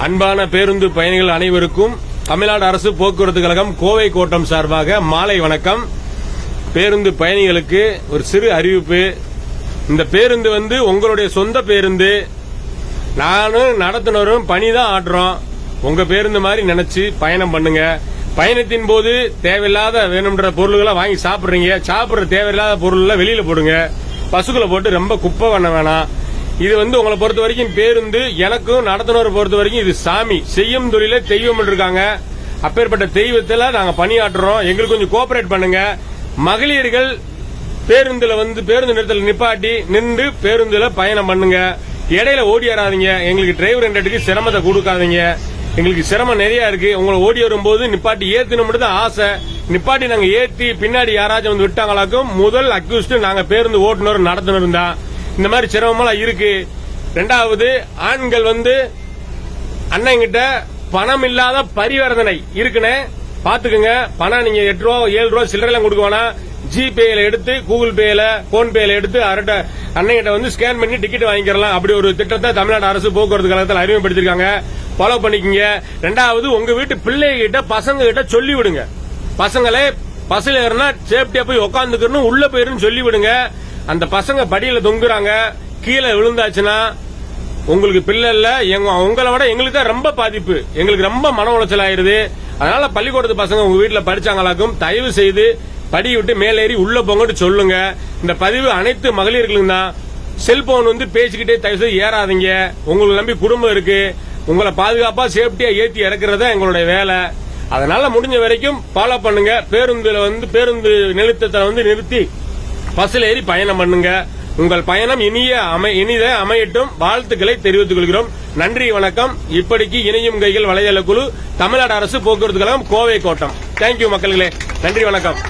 அன்பான பேருந்து பயணிகள் அனைவருக்கும் தமிழ்நாடு அரசு போக்குவரத்து கழகம் கோவை கோட்டம் சார்பாக மாலை வணக்கம். பேருந்து பயணிகளுக்கு ஒரு சிறு அறிவிப்பு. இந்த பேருந்து உங்களுடைய சொந்த பேருந்து. நானும் நடத்துனரும் பணிதான் ஆடுறோம். உங்க பேருந்து மாதிரி நினைச்சு பயணம் பண்ணுங்க. பயணத்தின் போது தேவையில்லாத வேணும்ன்ற பொருள்களை வாங்கி சாப்பிடுறீங்க. சாப்பிடுற தேவையில்லாத பொருள்களை வெளியில போடுங்க. பசுக்களை போட்டு ரொம்ப குப்பை பண்ண வேணாம். இது உங்களை பொறுத்த வரைக்கும் பேருந்து, எனக்கும் நடத்துனரை பொறுத்த வரைக்கும் இது சாமி. செய்யும் தொழில தெய்வம் இருக்காங்க. அப்பேற்பட்ட தெய்வத்துல நாங்க பணியாற்றுறோம். எங்களுக்கு கொஞ்சம் கோஆபரேட் பண்ணுங்க. மகளிர்கள் பேருந்துல பேருந்து நிறுத்தல நிப்பாட்டி நின்று பேருந்துல பயணம் பண்ணுங்க. இடையில ஓடியாராதீங்க. எங்களுக்கு டிரைவர் ரெண்டுக்கு சிரமத்தை கொடுக்காதீங்க. எங்களுக்கு சிரமம் நிறைய இருக்கு. உங்களை ஓடி வரும்போது நிப்பாட்டி ஏத்தணும் தான் ஆசை. நிப்பாட்டி நாங்க ஏத்தி பின்னாடி யாராச்சும் விட்டாங்களாக்கும் முதல் அக்யூஸ்ட் நாங்க பேருந்து ஓட்டுநர் நடத்துனர் தான். இந்த மாதிரி சிரமமெல்லாம் இருக்கு. ரெண்டாவது, ஆண்கள் அண்ணன் கிட்ட பணம் இல்லாத பரிவர்த்தனை இருக்குன்னு பாத்துக்கோங்க. பணம் நீங்க 8 ரூபா 7 ரூபா சில்லறைலாம் கொடுக்க வேணாம். ஜிபேல எடுத்து, கூகுள் பேல, போன் பேல எடுத்து அண்ணன் கிட்ட ஸ்கேன் பண்ணி டிக்கெட் வாங்கிக்கலாம். அப்படி ஒரு திட்டத்தை தமிழ்நாடு அரசு போக்குவரத்து கழகத்தில் அறிமுகப்படுத்திருக்காங்க. ஃபாலோ பண்ணிக்கங்க. ரெண்டாவது, உங்க வீட்டு பிள்ளைகிட்ட பசங்க கிட்ட சொல்லி விடுங்க. பசங்களே பஸ்ல ஏறினா சேஃப்டியா போய் உட்காந்துக்கணும், உள்ள போயிருன்னு சொல்லி விடுங்க. அந்த பசங்க படியில தொங்குறாங்க, கீழே விழுந்தாச்சுன்னா உங்களுக்கு பிள்ளை இல்ல, உங்களை விட எங்களுக்கு தான் ரொம்ப பாதிப்பு. எங்களுக்கு ரொம்ப மன உளைச்சல் ஆயிருது. அதனால பள்ளிக்கூடத்து பசங்க உங்க வீட்டுல படிச்சாங்களாக்கும் தயவு செய்து படி விட்டு மேலேறி உள்ள போங்கன்னு சொல்லுங்க. இந்த பதிவு அனைத்து மகளிர்களும் தான். செல்போன் பேசிக்கிட்டே தயவு செய்து ஏறாதீங்க. உங்களுக்கு நம்பி குடும்பம் இருக்கு. உங்களை பாதுகாப்பா சேஃப்டியா ஏத்தி இறக்குறத எங்களுடைய வேலை. அதனால முடிஞ்ச வரைக்கும் ஃபாலோ பண்ணுங்க. பேருந்துல பேருந்து நிறுத்தத்தை நிறுத்தி பஸ்ல ஏறி பயணம் பண்ணுங்க. உங்கள் பயணம் இனித அமையட்டும். வாழ்த்துக்களை தெரிவித்துக் கொள்கிறோம். நன்றி, வணக்கம். இப்படிக்கு இணையும் கைகள் வலைதள குழு, தமிழ்நாடு அரசு போக்குவரத்து கழகம், கோவை கோட்டம். தேங்க்யூ மக்களே. நன்றி, வணக்கம்.